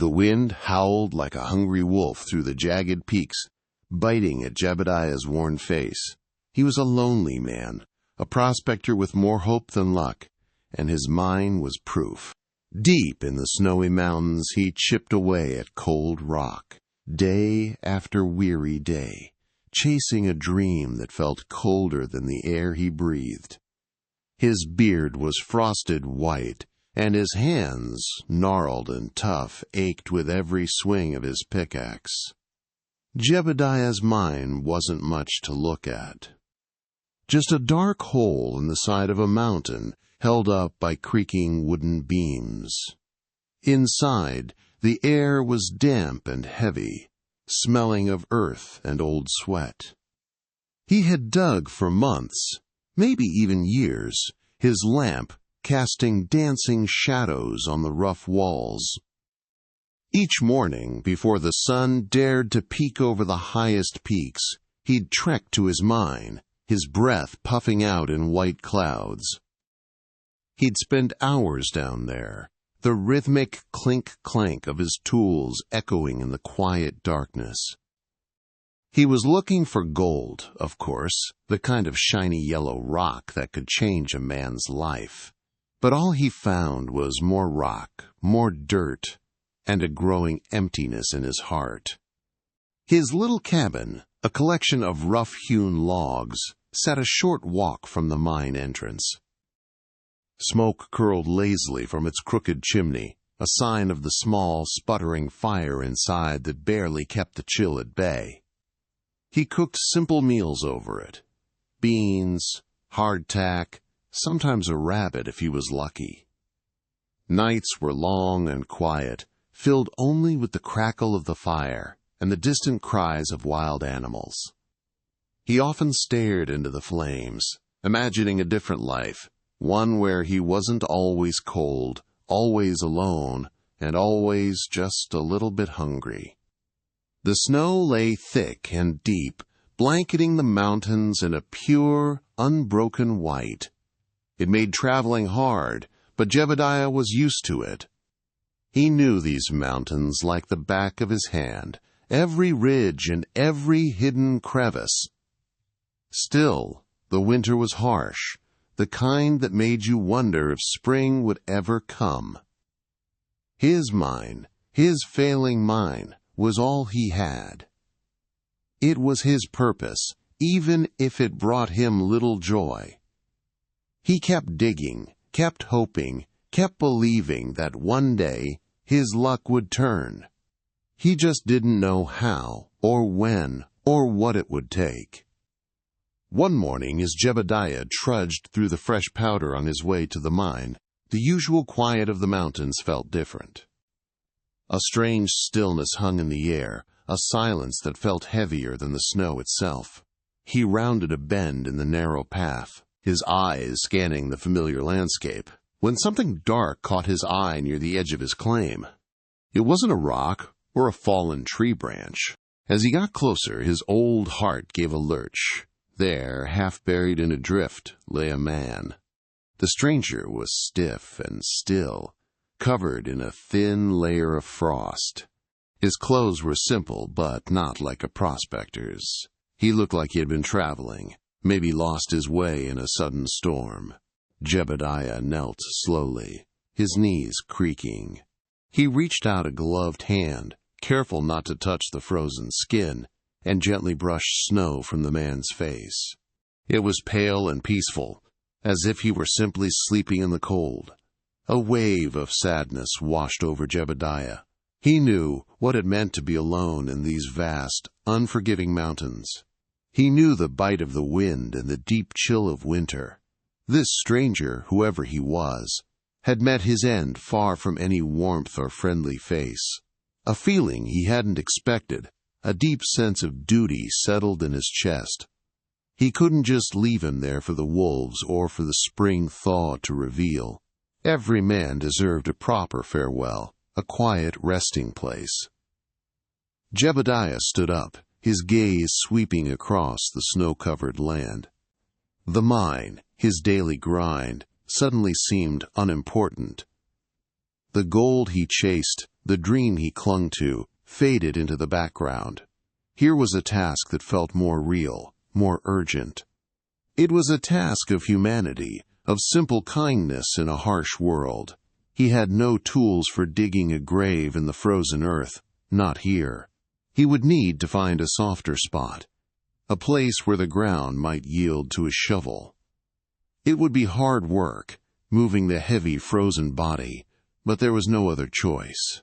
The wind howled like a hungry wolf through the jagged peaks, biting at Jebediah's worn face. He was a lonely man, a prospector with more hope than luck, and his mind was proof. Deep in the snowy mountains he chipped away at cold rock, day after weary day, chasing a dream that felt colder than the air he breathed. His beard was frosted white, and his hands, gnarled and tough, ached with every swing of his pickaxe. Jebediah's mind wasn't much to look at. Just a dark hole in the side of a mountain, held up by creaking wooden beams. Inside, the air was damp and heavy, smelling of earth and old sweat. He had dug for months, maybe even years, his lamp casting dancing shadows on the rough walls. Each morning, before the sun dared to peek over the highest peaks, he'd trek to his mine, his breath puffing out in white clouds. He'd spend hours down there, the rhythmic clink-clank of his tools echoing in the quiet darkness. He was looking for gold, of course, the kind of shiny yellow rock that could change a man's life. But all he found was more rock, more dirt, and a growing emptiness in his heart. His little cabin, a collection of rough-hewn logs, sat a short walk from the mine entrance. Smoke curled lazily from its crooked chimney, a sign of the small, sputtering fire inside that barely kept the chill at bay. He cooked simple meals over it: beans, hardtack, sometimes a rabbit if he was lucky. Nights were long and quiet, filled only with the crackle of the fire and the distant cries of wild animals. He often stared into the flames, imagining a different life, one where he wasn't always cold, always alone, and always just a little bit hungry. The snow lay thick and deep, blanketing the mountains in a pure, unbroken white. It made traveling hard, but Jebediah was used to it. He knew these mountains like the back of his hand, every ridge and every hidden crevice. Still, the winter was harsh, the kind that made you wonder if spring would ever come. His mine, his failing mine, was all he had. It was his purpose, even if it brought him little joy. He kept digging, kept hoping, kept believing that one day his luck would turn. He just didn't know how, or when, or what it would take. One morning, as Jebediah trudged through the fresh powder on his way to the mine, the usual quiet of the mountains felt different. A strange stillness hung in the air, a silence that felt heavier than the snow itself. He rounded a bend in the narrow path, his eyes scanning the familiar landscape, when something dark caught his eye near the edge of his claim. It wasn't a rock or a fallen tree branch. As he got closer, his old heart gave a lurch. There, half buried in a drift, lay a man. The stranger was stiff and still, covered in a thin layer of frost. His clothes were simple, but not like a prospector's. He looked like he had been traveling, maybe lost his way in a sudden storm. Jebediah knelt slowly, his knees creaking. He reached out a gloved hand, careful not to touch the frozen skin, and gently brushed snow from the man's face. It was pale and peaceful, as if he were simply sleeping in the cold. A wave of sadness washed over Jebediah. He knew what it meant to be alone in these vast, unforgiving mountains. He knew the bite of the wind and the deep chill of winter. This stranger, whoever he was, had met his end far from any warmth or friendly face. A feeling he hadn't expected, a deep sense of duty settled in his chest. He couldn't just leave him there for the wolves or for the spring thaw to reveal. Every man deserved a proper farewell, a quiet resting place. Jebediah stood up, his gaze sweeping across the snow-covered land. The mine, his daily grind, suddenly seemed unimportant. The gold he chased, the dream he clung to, faded into the background. Here was a task that felt more real, more urgent. It was a task of humanity, of simple kindness in a harsh world. He had no tools for digging a grave in the frozen earth, not here. He would need to find a softer spot, a place where the ground might yield to his shovel. It would be hard work, moving the heavy frozen body, but there was no other choice.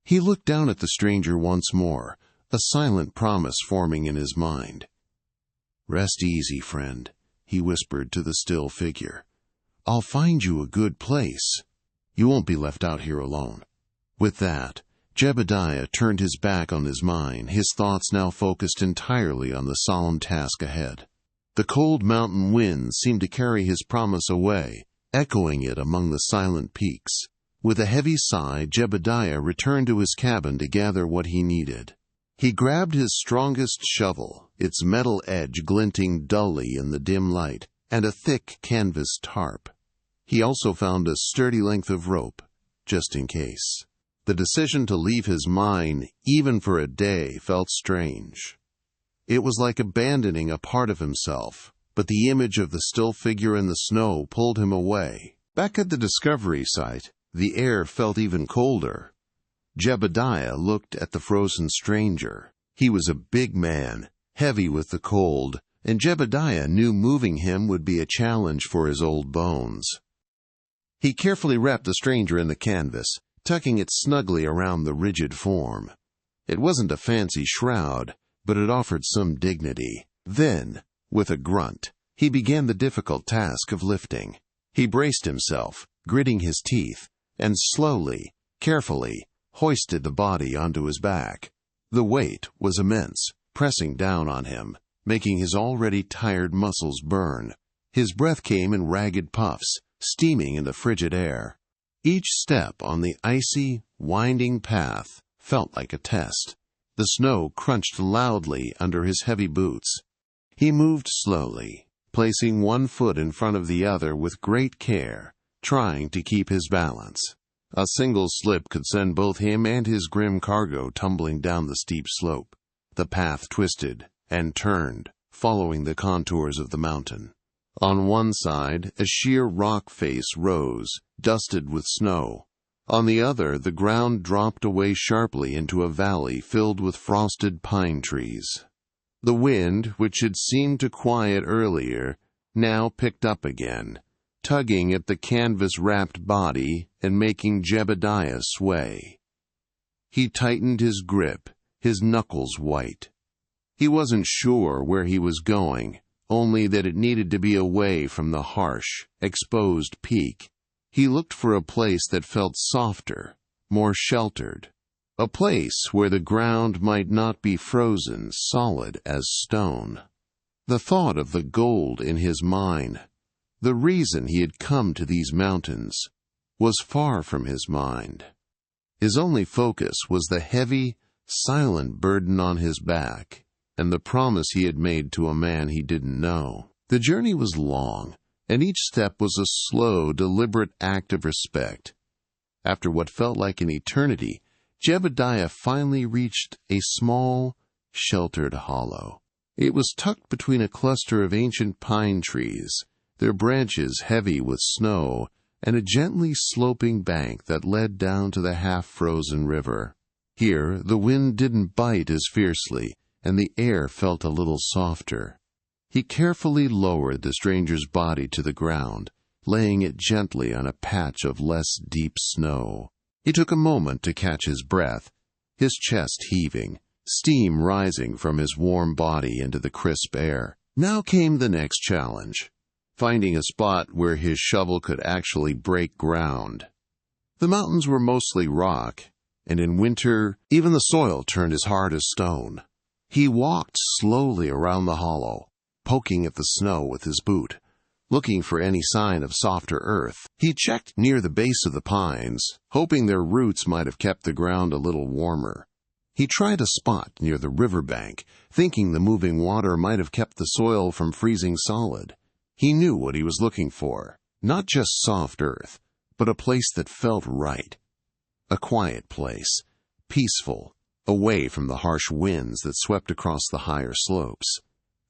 He looked down at the stranger once more, a silent promise forming in his mind. "Rest easy, friend," he whispered to the still figure. "I'll find you a good place. You won't be left out here alone." With that, Jebediah turned his back on his mine, his thoughts now focused entirely on the solemn task ahead. The cold mountain winds seemed to carry his promise away, echoing it among the silent peaks. With a heavy sigh, Jebediah returned to his cabin to gather what he needed. He grabbed his strongest shovel, its metal edge glinting dully in the dim light, and a thick canvas tarp. He also found a sturdy length of rope, just in case. The decision to leave his mine, even for a day, felt strange. It was like abandoning a part of himself, but the image of the still figure in the snow pulled him away. Back at the discovery site, the air felt even colder. Jebediah looked at the frozen stranger. He was a big man, heavy with the cold, and Jebediah knew moving him would be a challenge for his old bones. He carefully wrapped the stranger in the canvas, tucking it snugly around the rigid form. It wasn't a fancy shroud, but it offered some dignity. Then, with a grunt, he began the difficult task of lifting. He braced himself, gritting his teeth, and slowly, carefully, hoisted the body onto his back. The weight was immense, pressing down on him, making his already tired muscles burn. His breath came in ragged puffs, steaming in the frigid air. Each step on the icy, winding path felt like a test. The snow crunched loudly under his heavy boots. He moved slowly, placing one foot in front of the other with great care, trying to keep his balance. A single slip could send both him and his grim cargo tumbling down the steep slope. The path twisted and turned, following the contours of the mountain. On one side, a sheer rock face rose, dusted with snow. On the other, the ground dropped away sharply into a valley filled with frosted pine trees. The wind, which had seemed to quiet earlier, now picked up again, tugging at the canvas-wrapped body and making Jebediah sway. He tightened his grip, his knuckles white. He wasn't sure where he was going, only that it needed to be away from the harsh, exposed peak. He looked for a place that felt softer, more sheltered. A place where the ground might not be frozen solid as stone. The thought of the gold in his mine, the reason he had come to these mountains, was far from his mind. His only focus was the heavy, silent burden on his back, and the promise he had made to a man he didn't know. The journey was long, and each step was a slow, deliberate act of respect. After what felt like an eternity, Jebediah finally reached a small, sheltered hollow. It was tucked between a cluster of ancient pine trees, their branches heavy with snow, and a gently sloping bank that led down to the half-frozen river. Here, the wind didn't bite as fiercely, and the air felt a little softer. He carefully lowered the stranger's body to the ground, laying it gently on a patch of less deep snow. He took a moment to catch his breath, his chest heaving, steam rising from his warm body into the crisp air. Now came the next challenge, finding a spot where his shovel could actually break ground. The mountains were mostly rock, and in winter even the soil turned as hard as stone. He walked slowly around the hollow, poking at the snow with his boot, looking for any sign of softer earth. He checked near the base of the pines, hoping their roots might have kept the ground a little warmer. He tried a spot near the riverbank, thinking the moving water might have kept the soil from freezing solid. He knew what he was looking for, not just soft earth, but a place that felt right. A quiet place, peaceful, away from the harsh winds that swept across the higher slopes.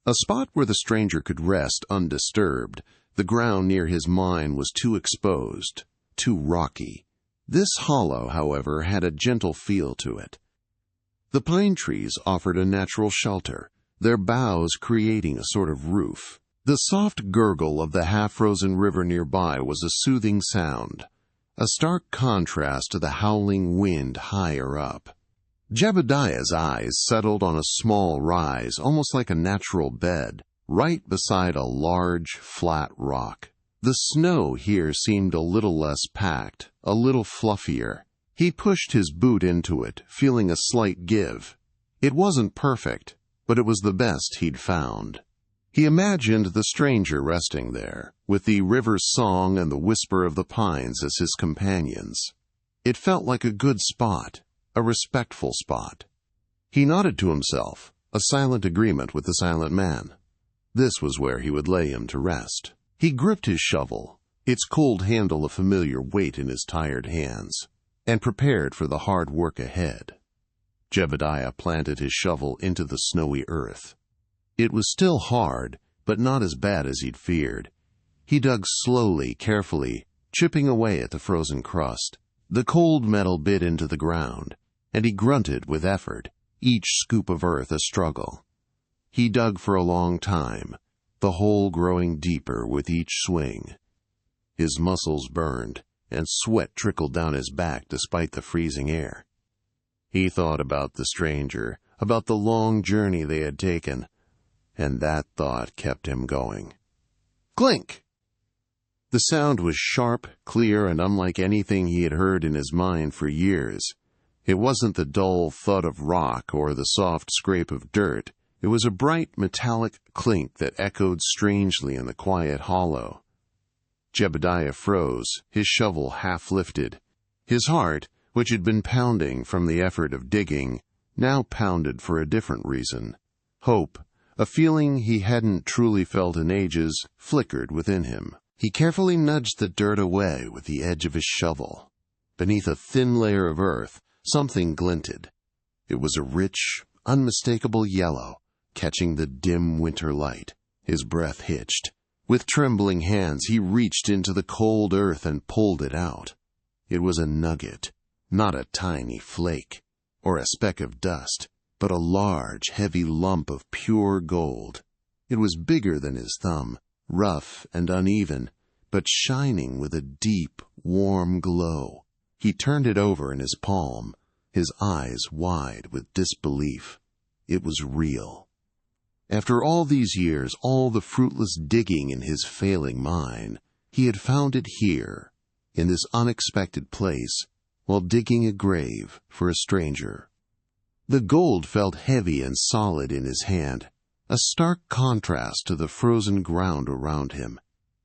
A spot where the stranger could rest undisturbed. The ground near his mine was too exposed, too rocky. This hollow, however, had a gentle feel to it. The pine trees offered a natural shelter, their boughs creating a sort of roof. The soft gurgle of the half-frozen river nearby was a soothing sound, a stark contrast to the howling wind higher up. Jebediah's eyes settled on a small rise, almost like a natural bed, right beside a large, flat rock. The snow here seemed a little less packed, a little fluffier. He pushed his boot into it, feeling a slight give. It wasn't perfect, but it was the best he'd found. He imagined the stranger resting there, with the river's song and the whisper of the pines as his companions. It felt like a good spot, a respectful spot. He nodded to himself, a silent agreement with the silent man. This was where he would lay him to rest. He gripped his shovel, its cold handle a familiar weight in his tired hands, and prepared for the hard work ahead. Jebediah planted his shovel into the snowy earth. It was still hard, but not as bad as he'd feared. He dug slowly, carefully, chipping away at the frozen crust. The cold metal bit into the ground, and he grunted with effort, each scoop of earth a struggle. He dug for a long time, the hole growing deeper with each swing. His muscles burned, and sweat trickled down his back despite the freezing air. He thought about the stranger, about the long journey they had taken, and that thought kept him going. Clink! The sound was sharp, clear, and unlike anything he had heard in his mind for years. It wasn't the dull thud of rock or the soft scrape of dirt. It was a bright, metallic clink that echoed strangely in the quiet hollow. Jebediah froze, his shovel half lifted. His heart, which had been pounding from the effort of digging, now pounded for a different reason. Hope, a feeling he hadn't truly felt in ages, flickered within him. He carefully nudged the dirt away with the edge of his shovel. Beneath a thin layer of earth, something glinted. It was a rich, unmistakable yellow, catching the dim winter light. His breath hitched. With trembling hands, he reached into the cold earth and pulled it out. It was a nugget, not a tiny flake, or a speck of dust, but a large, heavy lump of pure gold. It was bigger than his thumb, rough and uneven, but shining with a deep, warm glow. He turned it over in his palm, his eyes wide with disbelief. It was real. After all these years, all the fruitless digging in his failing mine, he had found it here, in this unexpected place, while digging a grave for a stranger. The gold felt heavy and solid in his hand, a stark contrast to the frozen ground around him.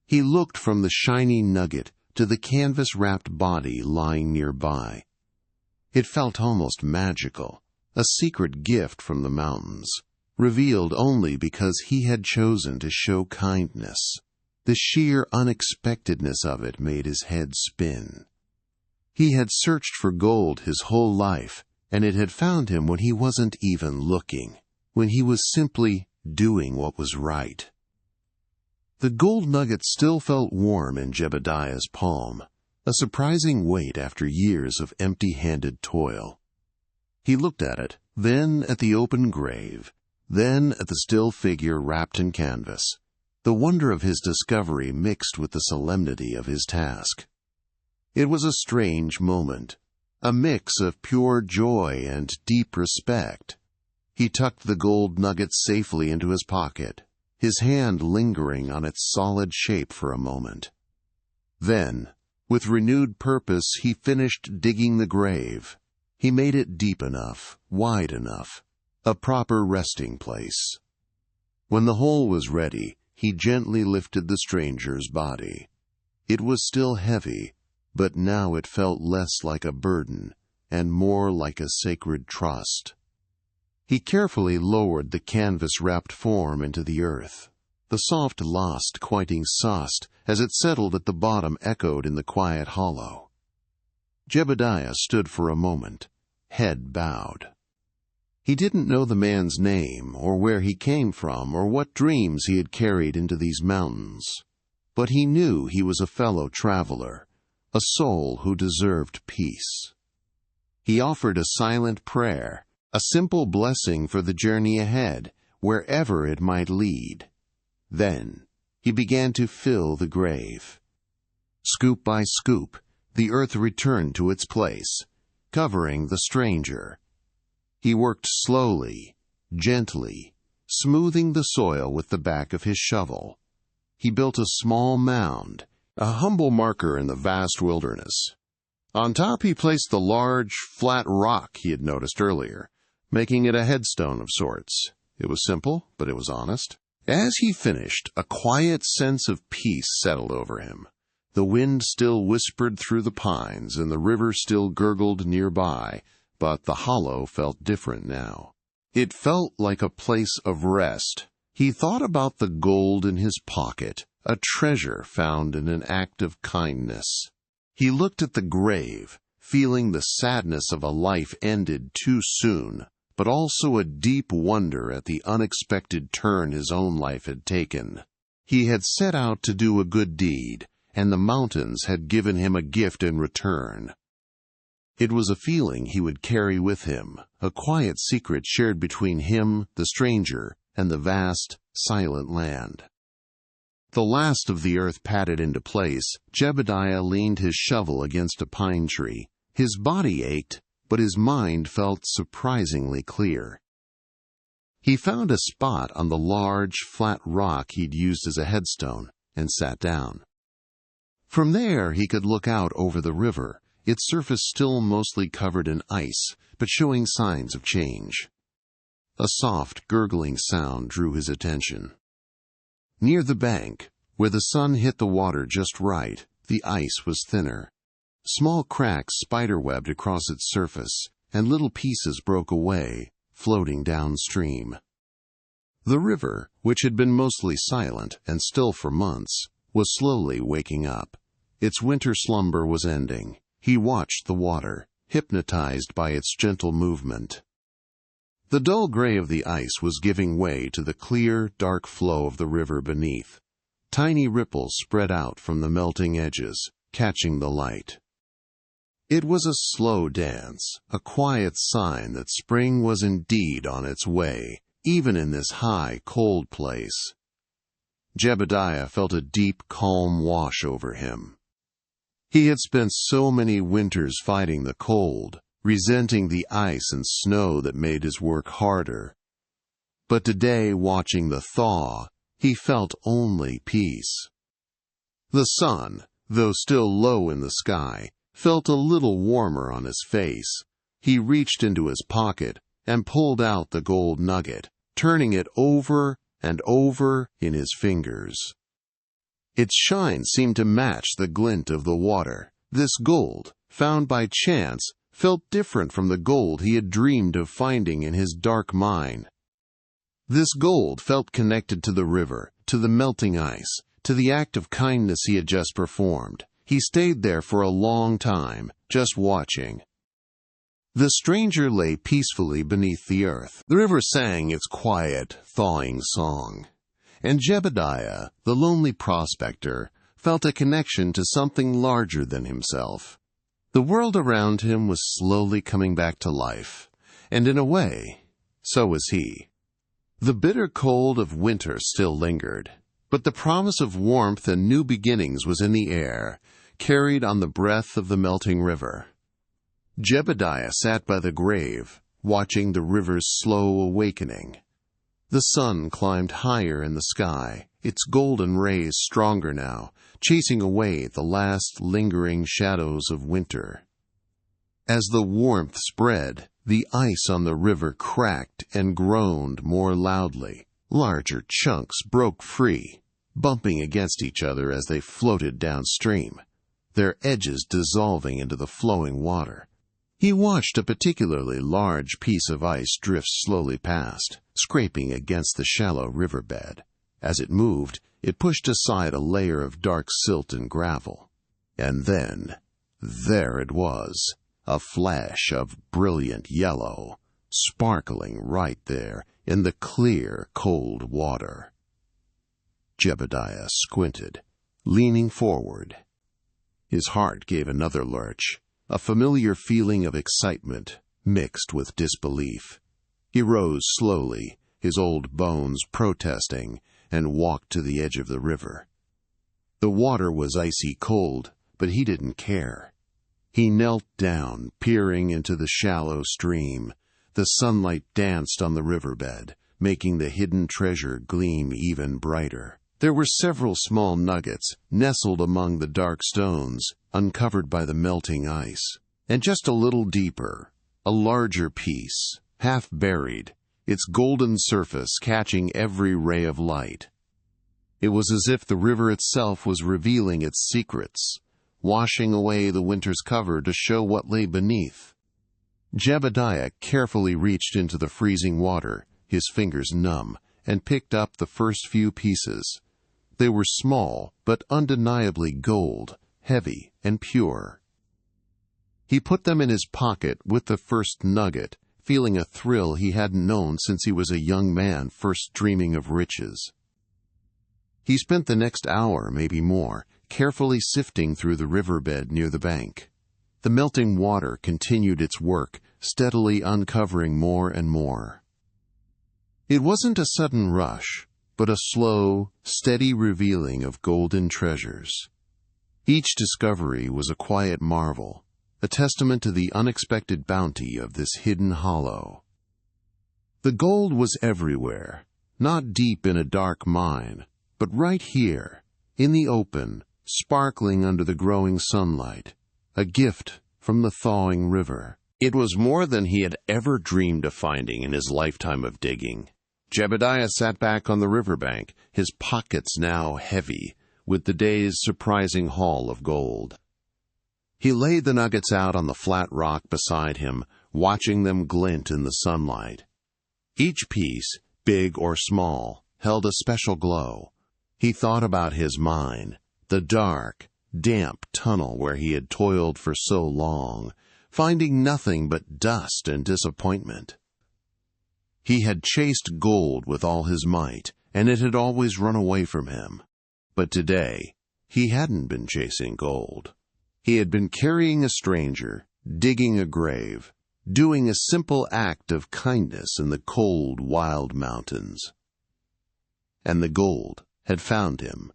He looked from the shiny nugget to the canvas-wrapped body lying nearby. It felt almost magical, a secret gift from the mountains, revealed only because he had chosen to show kindness. The sheer unexpectedness of it made his head spin. He had searched for gold his whole life, and it had found him when he wasn't even looking, when he was simply doing what was right. The gold nugget still felt warm in Jebediah's palm, a surprising weight after years of empty-handed toil. He looked at it, then at the open grave, then at the still figure wrapped in canvas. The wonder of his discovery mixed with the solemnity of his task. It was a strange moment, a mix of pure joy and deep respect. He tucked the gold nugget safely into his pocket, his hand lingering on its solid shape for a moment. Then, with renewed purpose, he finished digging the grave. He made it deep enough, wide enough, a proper resting place. When the hole was ready, he gently lifted the stranger's body. It was still heavy, but now it felt less like a burden and more like a sacred trust. He carefully lowered the canvas-wrapped form into the earth. The soft last quieting sust as it settled at the bottom echoed in the quiet hollow. Jebediah stood for a moment, head bowed. He didn't know the man's name, or where he came from, or what dreams he had carried into these mountains. But he knew he was a fellow traveler, a soul who deserved peace. He offered a silent prayer, a simple blessing for the journey ahead, wherever it might lead. Then he began to fill the grave. Scoop by scoop, the earth returned to its place, covering the stranger. He worked slowly, gently, smoothing the soil with the back of his shovel. He built a small mound, a humble marker in the vast wilderness. On top he placed the large, flat rock he had noticed earlier, making it a headstone of sorts. It was simple, but it was honest. As he finished, a quiet sense of peace settled over him. The wind still whispered through the pines, and the river still gurgled nearby, but the hollow felt different now. It felt like a place of rest. He thought about the gold in his pocket, a treasure found in an act of kindness. He looked at the grave, feeling the sadness of a life ended too soon, but also a deep wonder at the unexpected turn his own life had taken. He had set out to do a good deed, and the mountains had given him a gift in return. It was a feeling he would carry with him, a quiet secret shared between him, the stranger, and the vast, silent land. The last of the earth patted into place, Jebediah leaned his shovel against a pine tree. His body ached, but his mind felt surprisingly clear. He found a spot on the large, flat rock he'd used as a headstone, and sat down. From there he could look out over the river, its surface still mostly covered in ice, but showing signs of change. A soft, gurgling sound drew his attention. Near the bank, where the sun hit the water just right, the ice was thinner. Small cracks spiderwebbed across its surface, and little pieces broke away, floating downstream. The river, which had been mostly silent and still for months, was slowly waking up. Its winter slumber was ending. He watched the water, hypnotized by its gentle movement. The dull gray of the ice was giving way to the clear, dark flow of the river beneath. Tiny ripples spread out from the melting edges, catching the light. It was a slow dance, a quiet sign that spring was indeed on its way, even in this high, cold place. Jebediah felt a deep, calm wash over him. He had spent so many winters fighting the cold, resenting the ice and snow that made his work harder. But today, watching the thaw, he felt only peace. The sun, though still low in the sky, felt a little warmer on his face. He reached into his pocket and pulled out the gold nugget, turning it over and over in his fingers. Its shine seemed to match the glint of the water. This gold, found by chance, felt different from the gold he had dreamed of finding in his dark mine. This gold felt connected to the river, to the melting ice, to the act of kindness he had just performed. He stayed there for a long time, just watching. The stranger lay peacefully beneath the earth. The river sang its quiet, thawing song. And Jebediah, the lonely prospector, felt a connection to something larger than himself. The world around him was slowly coming back to life, and in a way, so was he. The bitter cold of winter still lingered, but the promise of warmth and new beginnings was in the air, carried on the breath of the melting river. Jebediah sat by the grave, watching the river's slow awakening. The sun climbed higher in the sky, its golden rays stronger now, chasing away the last lingering shadows of winter. As the warmth spread, the ice on the river cracked and groaned more loudly. Larger chunks broke free, bumping against each other as they floated downstream, their edges dissolving into the flowing water. He watched a particularly large piece of ice drift slowly past, scraping against the shallow riverbed. As it moved, it pushed aside a layer of dark silt and gravel. And then, There it was, a flash of brilliant yellow, sparkling right there in the clear, cold water. Jebediah squinted, leaning forward. His heart gave another lurch, a familiar feeling of excitement mixed with disbelief. He rose slowly, his old bones protesting, and walked to the edge of the river. The water was icy cold, but he didn't care. He knelt down, peering into the shallow stream. The sunlight danced on the riverbed, making the hidden treasure gleam even brighter. There were several small nuggets nestled among the dark stones, uncovered by the melting ice. And just a little deeper, a larger piece, half buried, its golden surface catching every ray of light. It was as if the river itself was revealing its secrets, washing away the winter's cover to show what lay beneath. Jebediah carefully reached into the freezing water, his fingers numb, and picked up the first few pieces. They were small, but undeniably gold, heavy and pure. He put them in his pocket with the first nugget, feeling a thrill he hadn't known since he was a young man first dreaming of riches. He spent the next hour, maybe more, carefully sifting through the riverbed near the bank. The melting water continued its work, steadily uncovering more and more. It wasn't a sudden rush, but a slow, steady revealing of golden treasures. Each discovery was a quiet marvel, a testament to the unexpected bounty of this hidden hollow. The gold was everywhere, not deep in a dark mine, but right here, in the open, sparkling under the growing sunlight, a gift from the thawing river. It was more than he had ever dreamed of finding in his lifetime of digging. Jebediah sat back on the riverbank, his pockets now heavy with the day's surprising haul of gold. He laid the nuggets out on the flat rock beside him, watching them glint in the sunlight. Each piece, big or small, held a special glow. He thought about his mine, the dark, damp tunnel where he had toiled for so long, finding nothing but dust and disappointment. He had chased gold with all his might, and it had always run away from him. But today, he hadn't been chasing gold. He had been carrying a stranger, digging a grave, doing a simple act of kindness in the cold, wild mountains. And the gold had found him.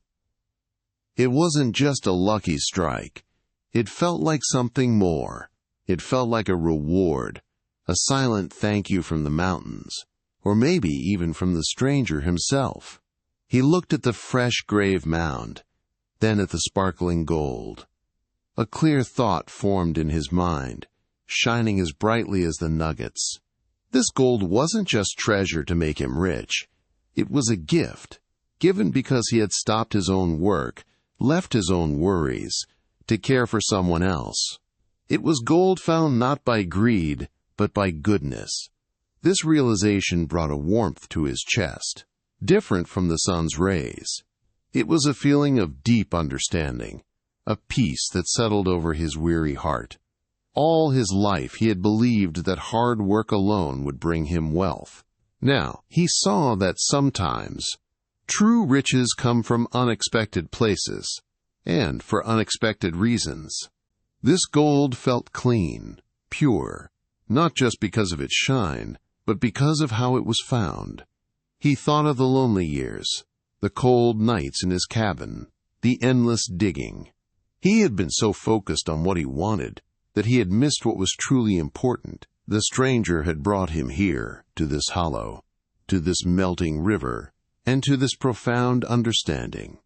It wasn't just a lucky strike. It felt like something more. It felt like a reward, a silent thank you from the mountains, or maybe even from the stranger himself. He looked at the fresh grave mound, then at the sparkling gold. A clear thought formed in his mind, shining as brightly as the nuggets. This gold wasn't just treasure to make him rich. It was a gift, given because he had stopped his own work, left his own worries, to care for someone else. It was gold found not by greed, but by goodness. This realization brought a warmth to his chest, different from the sun's rays. It was a feeling of deep understanding, a peace that settled over his weary heart. All his life he had believed that hard work alone would bring him wealth. Now, he saw that sometimes true riches come from unexpected places, and for unexpected reasons. This gold felt clean, pure, not just because of its shine, but because of how it was found. He thought of the lonely years, the cold nights in his cabin, the endless digging. He had been so focused on what he wanted that he had missed what was truly important. The stranger had brought him here, to this hollow, to this melting river, and to this profound understanding.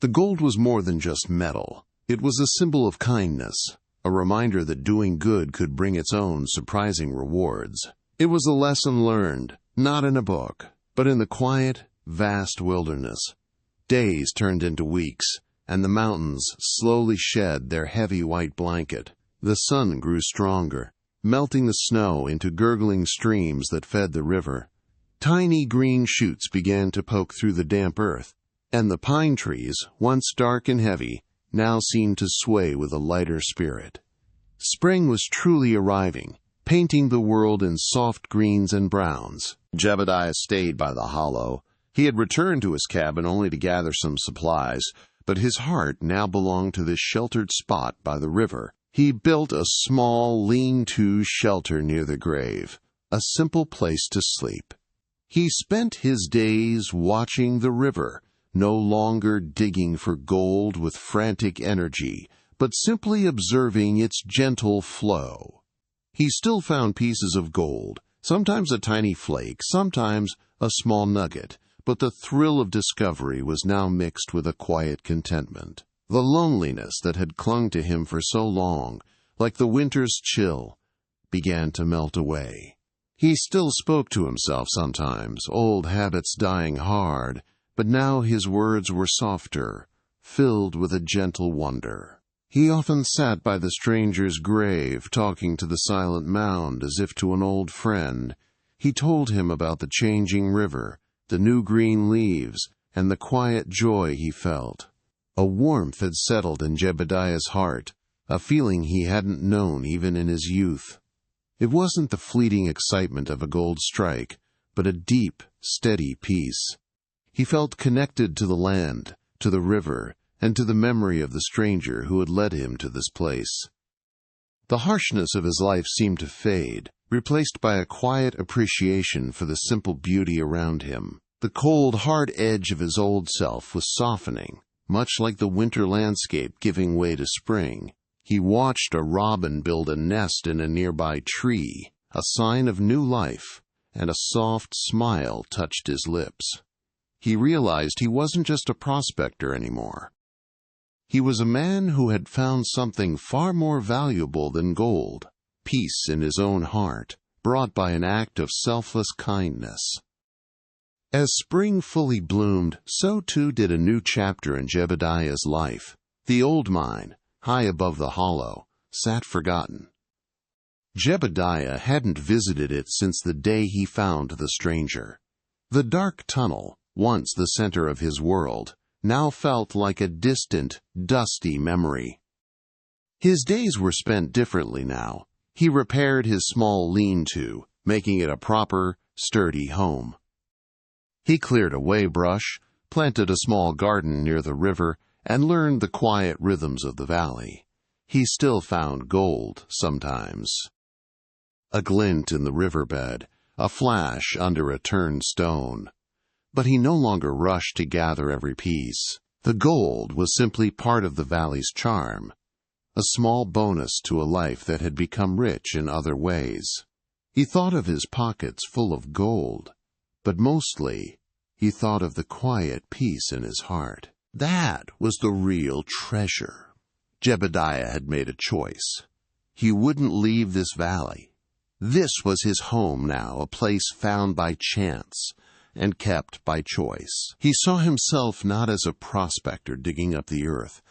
The gold was more than just metal. It was a symbol of kindness, a reminder that doing good could bring its own surprising rewards. It was a lesson learned, not in a book, but in the quiet, vast wilderness. Days turned into weeks, and the mountains slowly shed their heavy white blanket. The sun grew stronger, melting the snow into gurgling streams that fed the river. Tiny green shoots began to poke through the damp earth, and the pine trees, once dark and heavy, now seemed to sway with a lighter spirit. Spring was truly arriving, painting the world in soft greens and browns. Jebediah stayed by the hollow. He had returned to his cabin only to gather some supplies, but his heart now belonged to this sheltered spot by the river. He built a small, lean-to shelter near the grave, a simple place to sleep. He spent his days watching the river, no longer digging for gold with frantic energy, but simply observing its gentle flow. He still found pieces of gold, sometimes a tiny flake, sometimes a small nugget, but the thrill of discovery was now mixed with a quiet contentment. The loneliness that had clung to him for so long, like the winter's chill, began to melt away. He still spoke to himself sometimes, old habits dying hard, but now his words were softer, filled with a gentle wonder. He often sat by the stranger's grave, talking to the silent mound as if to an old friend. He told him about the changing river, the new green leaves, and the quiet joy he felt. A warmth had settled in Jebediah's heart, a feeling he hadn't known even in his youth. It wasn't the fleeting excitement of a gold strike, but a deep, steady peace. He felt connected to the land, to the river, and to the memory of the stranger who had led him to this place. The harshness of his life seemed to fade, replaced by a quiet appreciation for the simple beauty around him. The cold, hard edge of his old self was softening, much like the winter landscape giving way to spring. He watched a robin build a nest in a nearby tree, a sign of new life, and a soft smile touched his lips. He realized he wasn't just a prospector anymore. He was a man who had found something far more valuable than gold, peace in his own heart, brought by an act of selfless kindness. As spring fully bloomed, so too did a new chapter in Jebediah's life. The old mine, high above the hollow, sat forgotten. Jebediah hadn't visited it since the day he found the stranger. The dark tunnel, once the center of his world, now felt like a distant, dusty memory. His days were spent differently now. He repaired his small lean-to, making it a proper, sturdy home. He cleared away brush, planted a small garden near the river, and learned the quiet rhythms of the valley. He still found gold sometimes. A glint in the riverbed, a flash under a turned stone. But he no longer rushed to gather every piece. The gold was simply part of the valley's charm, a small bonus to a life that had become rich in other ways. He thought of his pockets full of gold, but mostly he thought of the quiet peace in his heart. That was the real treasure. Jebediah had made a choice. He wouldn't leave this valley. This was his home now, a place found by chance and kept by choice. He saw himself not as a prospector digging up the earth,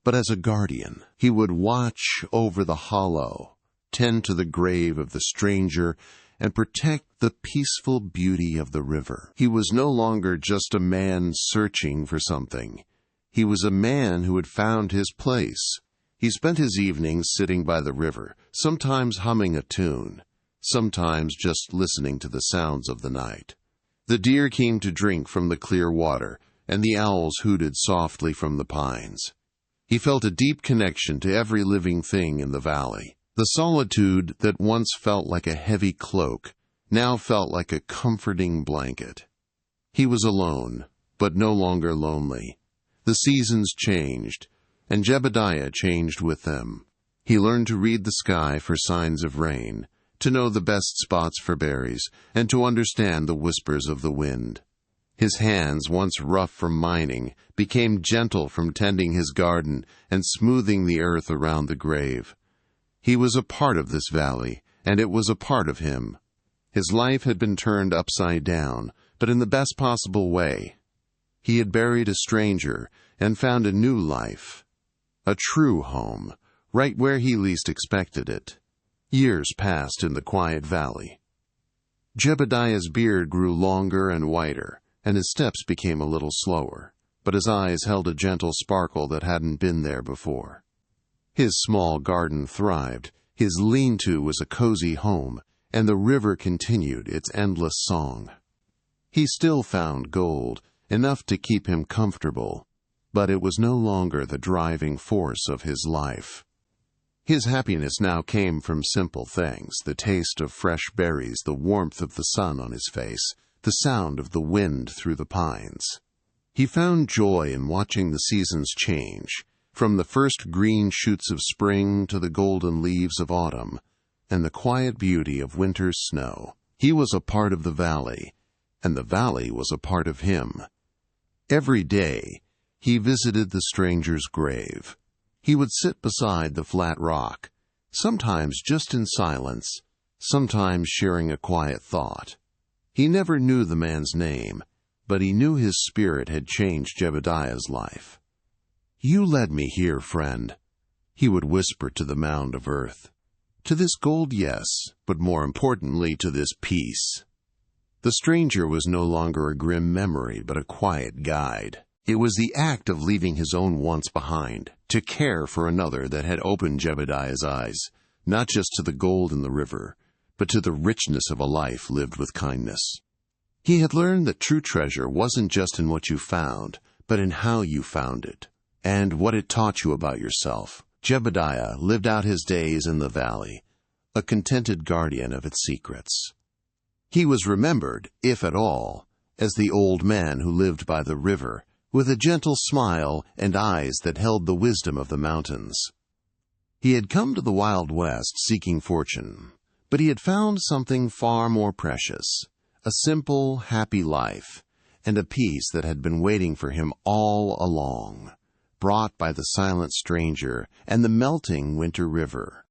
but as a guardian. He would watch over the hollow, tend to the grave of the stranger, and protect the peaceful beauty of the river. He was no longer just a man searching for something. He was a man who had found his place. He spent his evenings sitting by the river, sometimes humming a tune, sometimes just listening to the sounds of the night. The deer came to drink from the clear water, and the owls hooted softly from the pines. He felt a deep connection to every living thing in the valley. The solitude that once felt like a heavy cloak now felt like a comforting blanket. He was alone, but no longer lonely. The seasons changed, and Jebediah changed with them. He learned to read the sky for signs of rain, to know the best spots for berries, and to understand the whispers of the wind. His hands, once rough from mining, became gentle from tending his garden and smoothing the earth around the grave. He was a part of this valley, and it was a part of him. His life had been turned upside down, but in the best possible way. He had buried a stranger and found a new life, a true home, right where he least expected it. Years passed in the quiet valley. Jebediah's beard grew longer and whiter, and his steps became a little slower. but his eyes held a gentle sparkle that hadn't been there before. His small garden thrived, his lean-to was a cozy home, and the river continued its endless song. He still found gold, enough to keep him comfortable, but it was no longer the driving force of his life. His happiness now came from simple things: the taste of fresh berries, the warmth of the sun on his face, the sound of the wind through the pines. He found joy in watching the seasons change, from the first green shoots of spring to the golden leaves of autumn, and the quiet beauty of winter's snow. He was a part of the valley, and the valley was a part of him. Every day, he visited the stranger's grave. He would sit beside the flat rock, sometimes just in silence, sometimes sharing a quiet thought. He never knew the man's name, but he knew his spirit had changed Jebediah's life. "You led me here, friend," he would whisper to the mound of earth. "To this gold, yes, but more importantly to this peace." The stranger was no longer a grim memory, but a quiet guide. It was the act of leaving his own wants behind, to care for another, that had opened Jebediah's eyes, not just to the gold in the river, but to the richness of a life lived with kindness. He had learned that true treasure wasn't just in what you found, but in how you found it, and what it taught you about yourself. Jebediah lived out his days in the valley, a contented guardian of its secrets. He was remembered, if at all, as the old man who lived by the river, with a gentle smile and eyes that held the wisdom of the mountains. He had come to the Wild West seeking fortune, but he had found something far more precious: a simple, happy life, and a peace that had been waiting for him all along, brought by the silent stranger and the melting winter river.